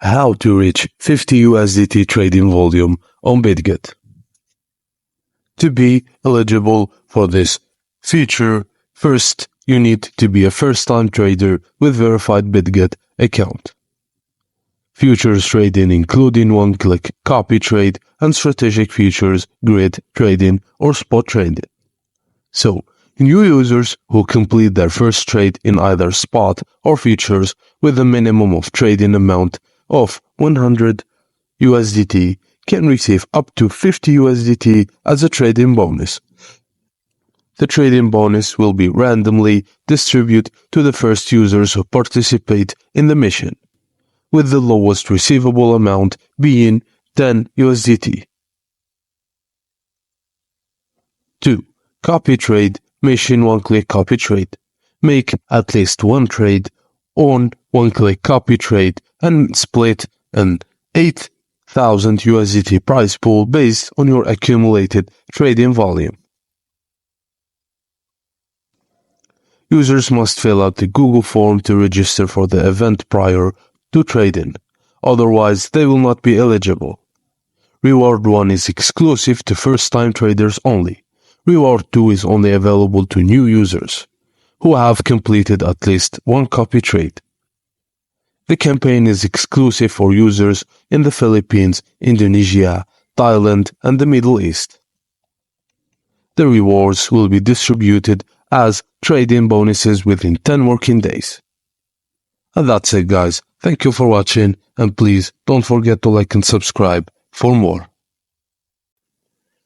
How to reach 50 USDT trading volume on Bitget. To be eligible for this feature, first you need to be a first-time trader with verified Bitget account. Futures trading including one-click copy trade and strategic futures, grid trading or spot trading. So, new users who complete their first trade in either spot or futures with a minimum of trading amount of 100 USDT can receive up to 50 USDT as a trading bonus. The trading bonus will be randomly distributed to the first users who participate in the mission, with the lowest receivable amount being 10 USDT. 2. Copy trade mission one-click copy trade. Make at least one trade on one-click copy trade and split an 8,000 USDT price pool based on your accumulated trading volume. Users must fill out the Google form to register for the event prior to trading, otherwise they will not be eligible. Reward 1 is exclusive to first-time traders only. Reward 2 is only available to new users who have completed at least one copy trade. The campaign is exclusive for users in the Philippines, Indonesia, Thailand, and the Middle East. The rewards will be distributed as trading bonuses within 10 working days. And that's it, guys. Thank you for watching, and please don't forget to like and subscribe for more.